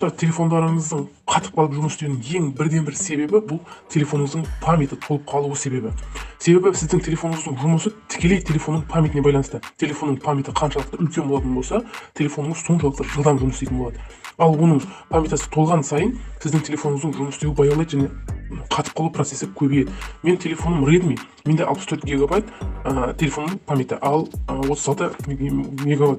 Телефондарыңыздың қатып қалып жұмыс істеуінің ең бірден-бір себебі бұл телефоныңыздың памяті толып қалуы себебі. Себебі сіздің телефоныңыздың жұмысы тікелей телефонның памятіне байланысты. Телефонның памяті қаншалықты үлкен болатын болса, телефоныңыз соншалықты жылдам жұмыс істейтін болады. Ал оның памятасы толған сайын сіздің телефоныңыздың жұмыс істеуі баяулайды және қатып қалу процесі көбейеді. Мен телефоным Redmi, менде 64 гигабайт телефонның памяті, ал 36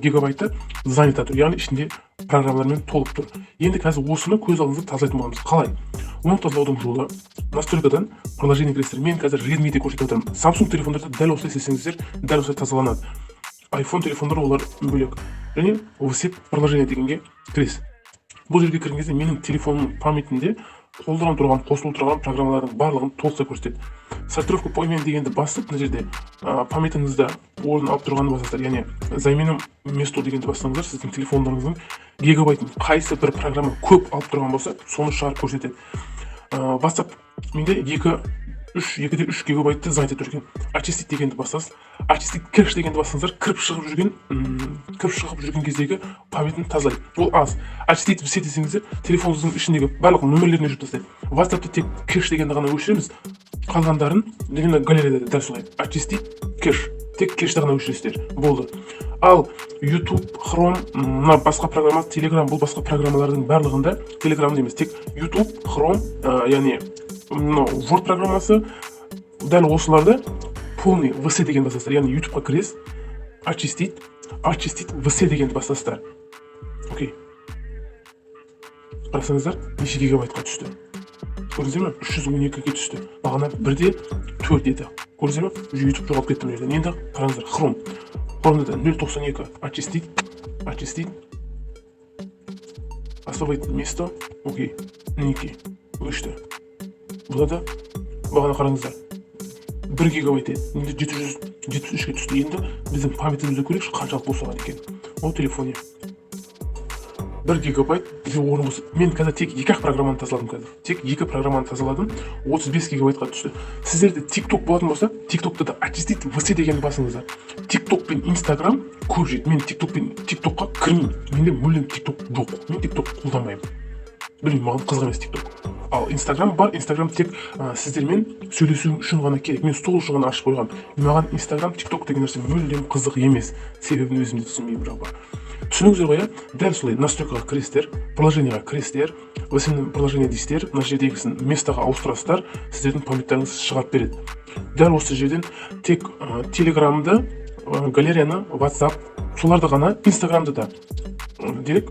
гигабайты занята тұр, яғни ішінде программалармен толып тұр. Енді қазір осыны көз алдыңызда тазалайтын боламыз. Қалай? Оны тазалаудың жолы настройкадан приложение кіресіздер. Мен қазір Redmi-де көрсетіп отырмын. Samsung телефондарда дәл осылай істесеңіздер, дәл осылай тазаланады. iPhone телефондар олар бөлек. Және высеп приложение дегенге кіресіз. Бұл жерге кірген кезде менің телефонның памятінде қолданып тұрған, қосылып тұрған программалардың барлығын толықтай көрсетеді. Сортировка по имени дегенді басып, мына жерде памятіңізді орын алып тұрғанды басасыздар, яғни замену место дегенді бассаңыздар, сіздің телефондарыңыздың гигабайтын қайсы бір программа көп алып тұрған болса, соны шығарып көрсетеді. WhatsApp менде 2-3 гигабайтты занята тұр екен. Очистить дегенді басасыз. Очистить кэш дегенді бассаңыздар, кіріп шығып жүрген кездегі памятін тазалайды. Ол аз. Очистить все десеңіздер, телефоныңыздың ішіндегі барлық нөмірлеріне жүріп тастайды. WhatsApp'та тек кэш дегенді ғана өшіреміз. Қалғандарын дегенде галереяда дәл солай. Очистить кэш. Тек кэшті ғана өшіресіздер. Болды. Ал YouTube, Chrome, басқа программа, Telegram, бұл басқа программалардың барлығында, Telegram дейміз, тек YouTube, Chrome, яғни Word программасы, дәл осыларды полный VC деген басасыздар. Яғни YouTube-қа кіресіз, очистить VC дегенді басасыздар. Окей. Қарасаңыздар, неше гигабайтқа түсті? Көрдіңіздер ме? 312-ге түсті. Бағана 1-4 еді. Көрдіңіздер ме? YouTube жоғалып кетті мына жерден. Енді қараңыздар, Chrome'да да 0.92 очистить. Освободить место. Окей. Неке. Өшті. Бұлда да бағана қараңыздар. 1 гигабайт еді. Енді 773-ге түсті. Енді біздің памятімізді көрейікші қаншалық босаған екен. Ол телефоне 1 гигабайт бізде орын болса. Мен қазір тек 2 программаны тазаладым қазір. Тек 2 программаны тазаладым. 35 гигабайтқа түсті. Сіздерде TikTok болатын болса, TikTok'та да очистить VC дегенді басыңыздар. TikTok пен Instagram көп жейді. Мен TikTok'қа кірмеймін. Менде мүлдем TikTok жоқ. Мен TikTok қолданбаймын. Білмеймін, маған қызық емес TikTok. Ал Instagram бар. Instagram тек сіздермен сөйлесу үшін ғана керек. Мен сол үшін ғана ашып қойғам. Маған Instagram, TikTok деген нәрсе мүлдем қызық емес. Себебін өзімде түсінбеймін жалпы. Түсініңіздер ғой, дәл солай настройкаға кіресіздер, приложениеға кіресіздер, осымен приложение дейсіздер, мына жердегісін местоға ауыстырасыздар, сіздердің памяттарыңыз шығарып береді. Дәл осы жерден тек Telegram'ды, галереяны, WhatsApp, соларды ғана, Instagram'ды да дерек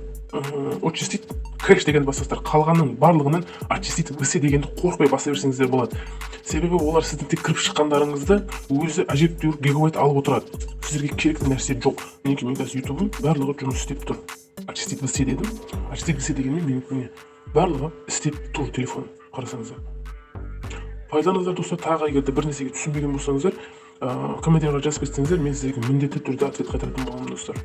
очистить кэш деген басасыздар. Қалғанның барлығынан очистить VC дегенді қорқпай баса берсеңіздер болады. Себебі олар сіздің тек кіріп шыққандарыңызды өзі әжептәуір гигабайт алып отырады. Сіздерге керекті нәрсе жоқ. Менің мен қазір YouTube'ым барлығы жұмыс істеп тұр. Очистить VC дедім. Очистить VC дегенмен менің барлығы істеп тұр телефон. Қарасаңыздар. Пайдаланыңыздар достар, тағы егерде бір нәрсеге түсінбеген болсаңыздар, комментарийға жазып кетсеңіздер, мен сіздерге міндетті түрде ответ қайтаратын боламын достар.